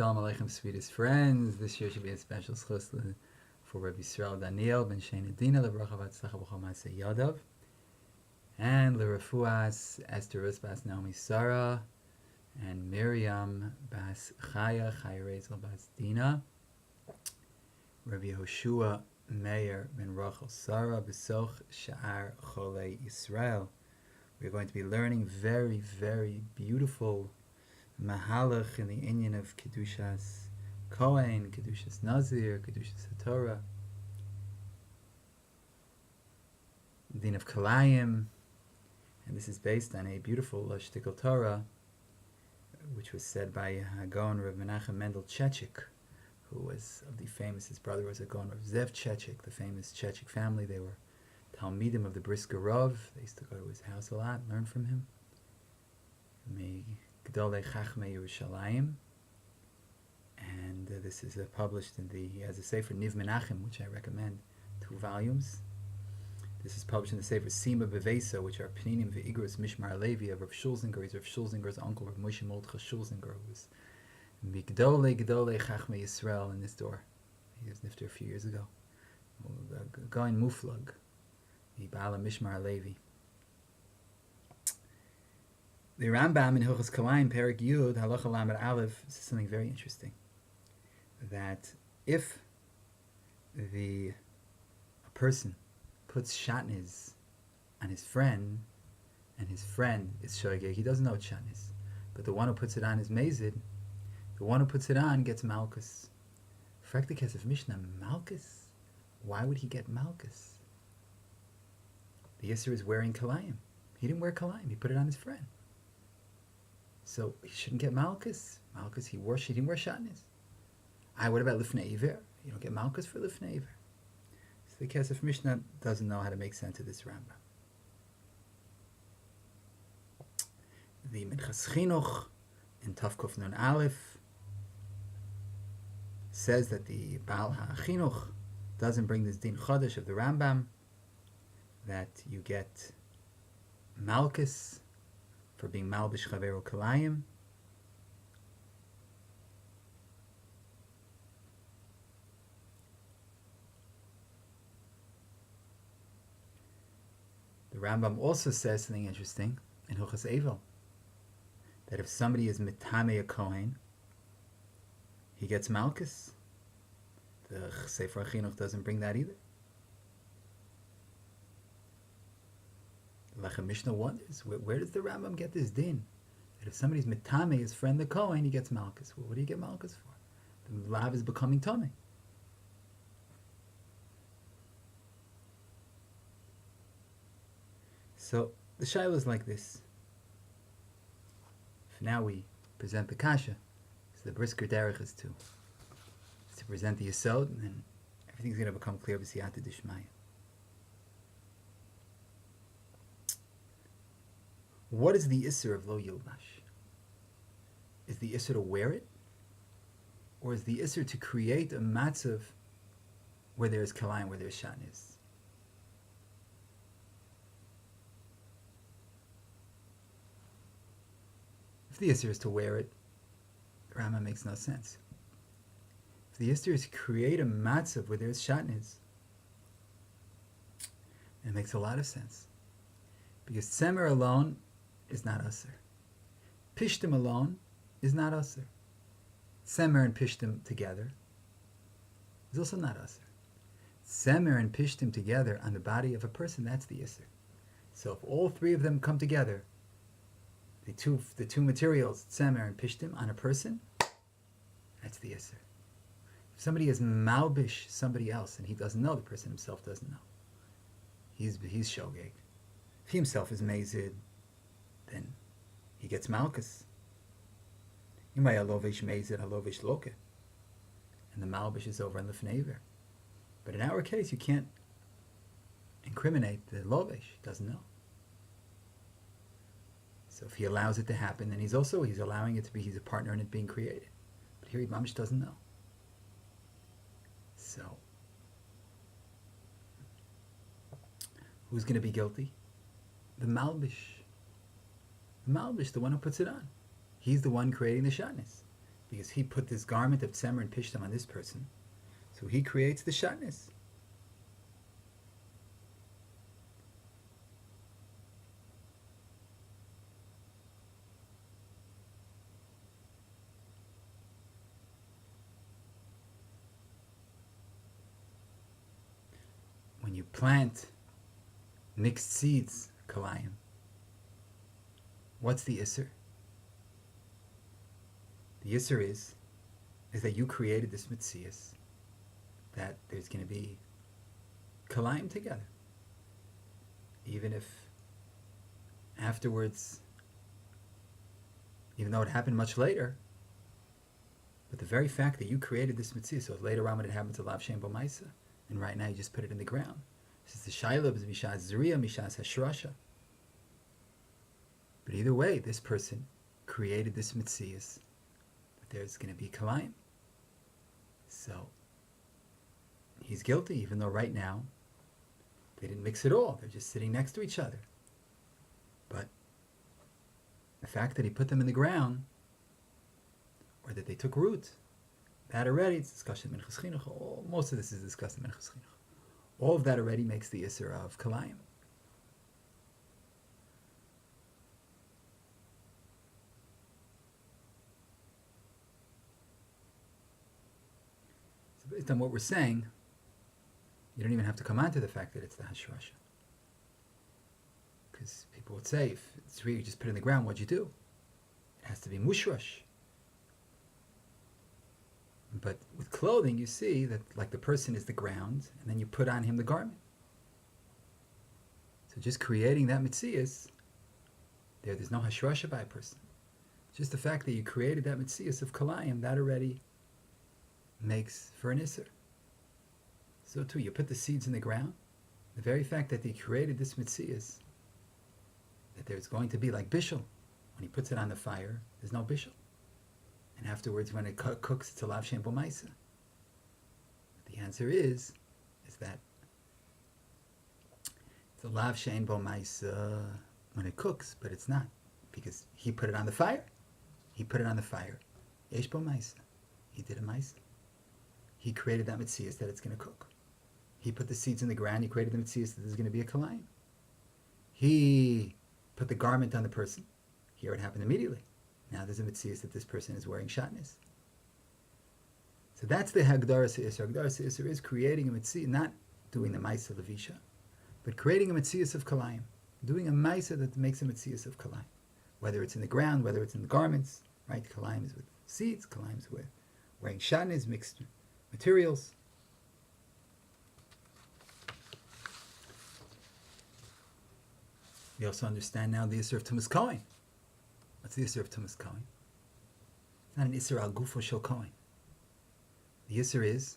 Shalom Aleichem, sweetest friends. This year should be a special schus for Rabbi Yisrael Daniel ben Shane Dina lebracha v'atzlacha b'chol ma'aseh yadav, and lerefuas Esther Rus bas Naomi Sarah, and Miriam bas Chaya Rezel bas Dina, Rabbi Hoshua Meir ben Rachel Sarah b'soch Sha'ar Cholei Yisrael. We're going to be learning very, very beautiful Mahalach in the inyan of Kedushas Kohen, Kedushas Nazir, Kedushas Torah, Din of Kalayim, and this is based on a beautiful shtickle Torah, which was said by Gaon Rav Menachem Mendel Chechik, who was of the famous, his brother was a Gaon Rav Zev Chechik, the famous Chechik family. They were Talmidim of the Brisker Rav. They used to go to his house a lot, learn from him. Gdolei Chachmei Yerushalayim, and this is published in he has a sefer Niv Menachem, which I recommend, 2 volumes. This is published in the sefer Sima Bevesa, which are Pninim Ve'igros Mishmar Levi of Rav Shulzinger. He's Rav Shulzinger's uncle, Rav Moshe Mordechai Shulzinger, who was Gdolei Chachmei Yisrael in this door. He was nifter a few years ago. Going Muflag, the Baal Mishmar Levi. The Rambam in Hilchos Kalayim, Perek Yud, Halacha Lamed Aleph, says something very interesting. That if a person puts shatnez on his friend, and his friend is shogeg, he doesn't know what shatnez, but the one who puts it on is mazid, the one who puts it on gets Malchus. Frag of Mishnah, Malchus? Why would he get Malchus? The Yisr is wearing Kalayim. He didn't wear Kalayim, he put it on his friend. So he shouldn't get Malchus. Malchus, he didn't wear shatnez. What about Lifnei Iver? You don't get Malchus for Lifnei Iver. So the Keser Mishnah doesn't know how to make sense of this Rambam. The Minchas Chinuch in Tavkuf Nun Aleph says that the Baal HaChinuch doesn't bring this Din Chodesh of the Rambam, that you get Malchus for being Malbish Chaveru Kalayim. The Rambam also says something interesting in Hilchos Eivel, that if somebody is Mitamei a Kohen, he gets Malchus. The Sefer Chinuch doesn't bring that either. Lechem Mishnah wonders, where does the Rambam get this din? That if somebody's mitame, his friend the Kohen, he gets Malchus. Well, what do you get Malchus for? The lav is becoming tummy. So the shaila is like this. For now we present the kasha. So the brisker derech is to present the yesod, and then everything's going to become clear b'siyata d'shmaya. What is the Isser of Lo Yilbash? Is the Isser to wear it? Or is the Isser to create a matzav where there is kalayim, where there is shatnez? If the Isser is to wear it, the Rama makes no sense. If the Isser is to create a matzav where there is shatnez, it makes a lot of sense. Because tzemer alone is not Aser. Pishtim alone is not Aser. Semer and Pishtim together is also not Aser. Semer and Pishtim together on the body of a person, that's the Isser. So if all 3 of them come together, the two materials, Semer and Pishtim, on a person, that's the Isser. If somebody is Malbish somebody else and he doesn't know, the person himself doesn't know, he's Shogeg. If he himself is Mazid, then he gets Malchus. You may halovish Mazid, halovish Loke. And the Malbish is over in the Fneiver. But in our case, you can't incriminate the Lovish. He doesn't know. So if he allows it to happen, then he's allowing it to be, he's a partner in it being created. But here he mamish doesn't know. So, who's going to be guilty? The Malbish. The Malbish, the one who puts it on. He's the one creating the shatnez. because he put this garment of tzemer and pishtim on this person. So he creates the shatnez. When you plant mixed seeds, kalayim, what's the isser? The isser is that you created this mitzias, that there's going to be kalayim together. Even if afterwards, even though it happened much later, but the very fact that you created this mitzias, so later on when it happened to Lav Shem Bomaisa, and right now you just put it in the ground. This is the shaila, is mishas zriya, mishas hashrasha. But either way, this person created this mitzias, that there's going to be kalayim. So he's guilty, even though right now they didn't mix at all. They're just sitting next to each other. But the fact that he put them in the ground, or that they took root, that already, it's discussion in Minchas Chinuch. Most of this is discussed in Minchas Chinuch. All of that already makes the Isser of Kalayim. So based on what we're saying, you don't even have to come on to the fact that it's the Hashrasha. Because people would say, if it's really just put it in the ground, what'd you do? It has to be mushrash. But with clothing, you see that like the person is the ground, and then you put on him the garment. So just creating that mitzias, there's no hashrasha by a person. Just the fact that you created that mitzias of kalayim, that already makes for an isser. So too, you put the seeds in the ground. The very fact that he created this mitzias, that there's going to be like bishul. When he puts it on the fire, there's no bishul. And afterwards, when it cooks, it's a lav shem bomaisa. The answer is that it's a lav shem bomaisa when it cooks, but it's not, because he put it on the fire. He put it on the fire. Yesh bomaisa. He did a maisa. He created that mitzias that it's going to cook. He put the seeds in the ground. He created the mitzias that there's going to be a kalayim. He put the garment on the person. Here it happened immediately. Now there's a mitzias that this person is wearing shatnez. So that's the Hagdaras Isser. Hagdaras Isser is creating a mitzias, not doing the Maisa Levisha, but creating a mitzias of Kalayim. Doing a Maisa that makes a mitzias of Kalayim. Whether it's in the ground, whether it's in the garments, right? Kalayim is with seeds, Kalayim is with wearing shatnez, mixed materials. We also understand now the Isser of Tumas Kohen. What's the Isser of Tumas Kohen? It's not an Isser al Gufo Shel Kohen. The Isser is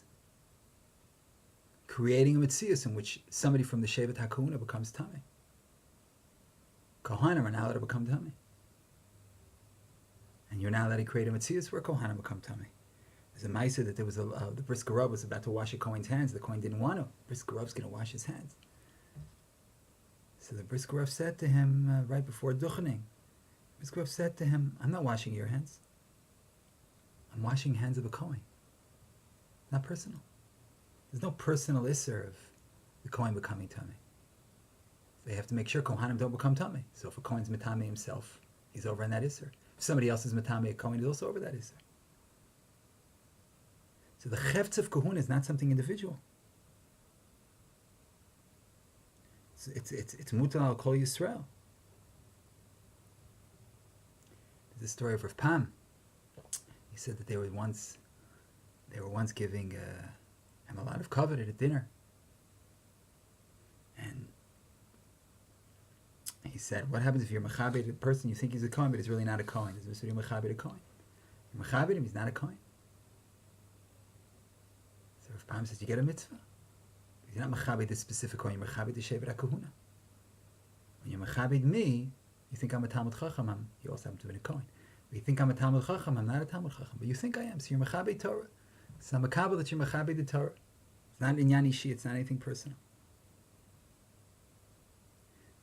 creating a mitzias in which somebody from the Shevet HaKehuna becomes Tameh. Kohanim are not allowed to become Tameh. And you're not allowed to create a mitzias where Kohanim become Tameh. There's a Maisa that there was the Brisker Rav was about to wash a Kohen's hands. The Kohen didn't want to. Brisker Rav's going to wash his hands. So the Brisker Rav said to him right before Duchening, Brisker Rav said to him, I'm not washing your hands. I'm washing hands of a Kohen. Not personal. There's no personal Isser of the Kohen becoming Tameh. They have to make sure Kohanim don't become Tameh. So if a Kohen's Matameh himself, he's over in that Isser. If somebody else is Matameh, a Kohen is also over that Isser. So the Chefetz of Kehuna is not something individual. It's Mutal al Kol Yisrael. There's a story of Rav Pam. He said that they were once giving him a lot of kavod at a dinner, and he said, "What happens if you're mechabed a person? You think he's a kohen, but he's really not a kohen. Is this you're mechabed a kohen? You're mechabed him, he's not a kohen." So Rav Pam says, "You get a mitzvah. You're not mechabed this specific kohen. You're mechabed the shevet HaKehuna. When you're mechabed me, you think I'm a Talmud Chacham. You also happen to be a kohen. But you think I'm a Talmud Chacham. I'm not a Talmud Chacham. But you think I am. So you're mechabed Torah. It's not makabel that you're mechabed the Torah. It's not inyan ishi. It's not anything personal."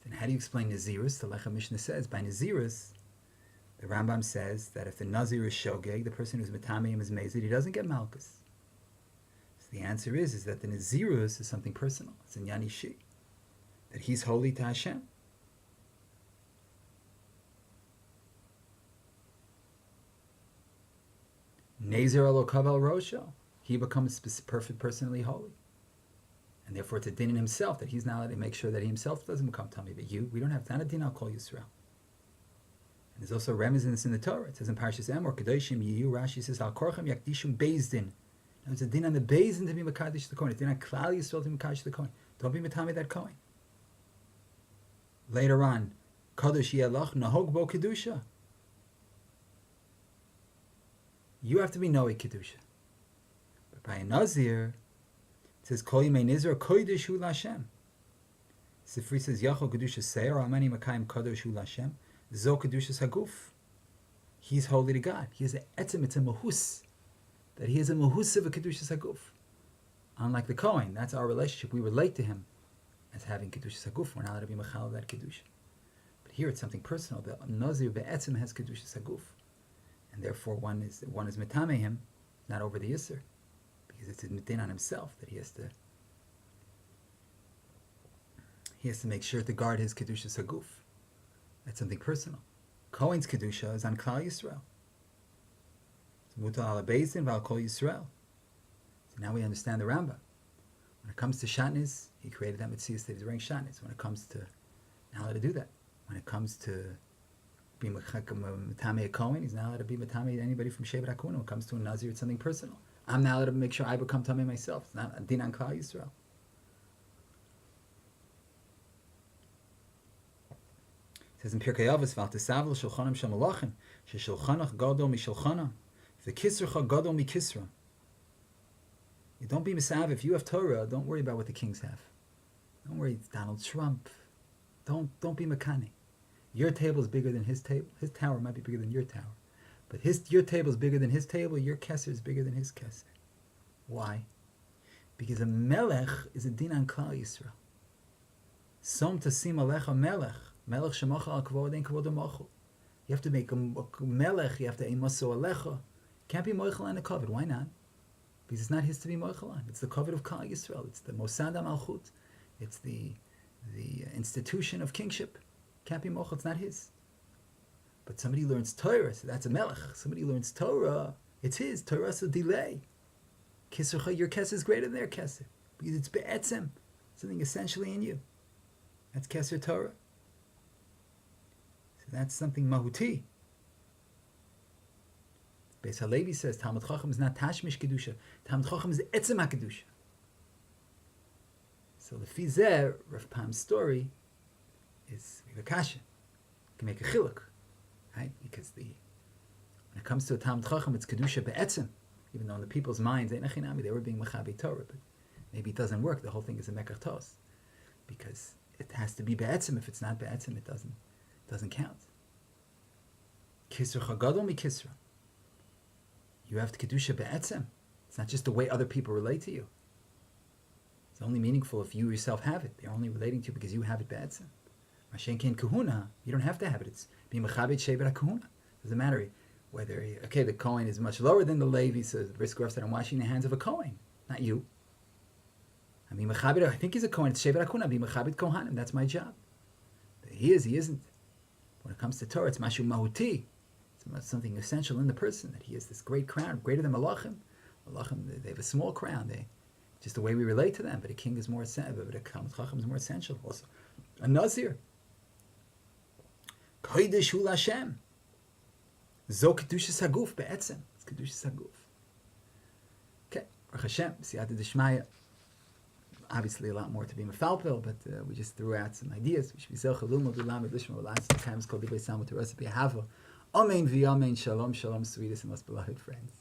Then how do you explain Nazirus? The Lechem Mishnah says by Nazirus, The Rambam says that if the Nazir is Shogeg, the person who's Metameim is Mazid, he doesn't get Malchus. So the answer is that the Nazirus is something personal. It's in Yani Shi. That he's holy to Hashem. Nazir alo kaval rosho. He becomes personally holy. And therefore it's a din in himself that he's not allowed to make sure that he himself doesn't become tummy. But we don't have not a din, I'll call Yisrael. And there's also remez in this in the Torah. It says in Parshas Emor, Kedoshim Yiyu, Rashi says, Al Korchem Yakdishum Bezdin. Now it's a din on the Bezdin to be Makadosh the Kohen. It's a din on Klal Yisrael to be Makadosh the Kohen. Don't be Matami that Kohen. Later on, Kadosh Yelach Nahog Bo Kedusha. You have to be Noe Kedusha. But by a Nazir, it says, Kol Yimei Nizar Kodesh Hu Lashem. Sifri says, Yachol Kedusha Seir, Amani Makayim Kadosh Hu Lashem, Zo Kedushas Haguf. He's holy to God. He is an etzem, it's a mahus. That he is a mahus of a Kedushas Haguf. Unlike the Kohen, that's our relationship. We relate to him as having Kedushas Haguf. We're not allowed to be Machal of that Kedusha. But here it's something personal. The Nazir Be'etzem has Kedushas Haguf. And therefore one is Metame him, not over the Yisr. Because it's a din on himself that he has to make sure to guard his Kedushas Haguf. That's something personal. Kohen's Kedusha is on Klal Yisrael. It's Mutal ala Bezdin v'al Kol Yisrael. So now we understand the Rambam. When it comes to Shatnez, he created that Metzias that he's wearing Shatnez. When it comes to, not allowed to do that. When it comes to being Matame a Kohen, he's not allowed to be Matame to anybody from Shevet HaKehuna. When it comes to a Nazir, it's something personal. I'm not allowed to make sure I become Tameh myself. It's not a din on Klal Yisrael. It says in Pirkei Avos, "V'altesavlo shulchanam shel malachim, sheshulchanach gadol mishulchanam, v'kisrecha gadol mikisra." You don't be misav. If you have Torah, don't worry about what the kings have. Don't worry, it's Donald Trump. Don't be makane. Your table is bigger than his table. His tower might be bigger than your tower, but your table is bigger than his table. Your keser is bigger than his keser. Why? Because a melech is a din on Klal Yisrael. Som tasim alecha melech. Melech shemacha al kavod ein kavod amachol. You have to make a melech. You have to emaso alecha. Can't be moichel on the kavod. Why not? Because it's not his to be moichel on. It's the kavod of Klal Yisrael. It's the Mosad HaMalchut. It's the institution of kingship. Can't be moichel. It's not his. But somebody learns Torah, so that's a melech. Somebody learns Torah, it's his. Torah's a delay. Keser, your keser is greater than their keser because it's be'etzem, something essentially in you. That's Keser Torah. So that's something mahuti. Beis Halevi says Talmud Chacham is not tashmish kedusha. Talmud Chacham is etzem hakedusha. So the Fizer, Rav Pam's story, is Vikasha. You can make a chiluk, right? Because when it comes to a Talmud Chacham, it's kedusha be'etzem. Even though in the people's minds, they were being mechabi Torah, but maybe it doesn't work. The whole thing is a mekach tos, because it has to be be'etzem. If it's not be'etzem, it doesn't count. Kisra chagadol mi kisra. You have to kedusha be'etzem. It's not just the way other people relate to you. It's only meaningful if you yourself have it. They're only relating to you because you have it be'etzem. Mashen ken Kehuna, you don't have to have it. It's being mechabit shevet HaKehuna. Doesn't matter whether the Kohen is much lower than the Levi. So the Brisker said, "I'm washing the hands of a Kohen, not you." I mean, mechabit. I think he's a Kohen. It's shevet HaKehuna. Be mechabit Kohanim. That's my job. But he is. He isn't. When it comes to Torah, it's mashu mahuti. It's something essential in the person that he has this great crown, greater than Malachim. Malachim, they have a small crown. Just the way we relate to them. But a king is more essential. But a Talmid Chacham is more essential. Also, a Nazir. Kodesh Hu Lashem. Zo Kedushas Haguf be'etzem. It's Kedushas Haguf. Okay. Baruch Hashem. Siyata D'Shmaya. Obviously a lot more to be mefalpel, but we just threw out some ideas. We should be zelcha lulmod ulam v'lishma v'las. The time is called Divrei Salmon to recipe hava. Amen v'amen. Shalom, shalom, sweetest and most beloved friends.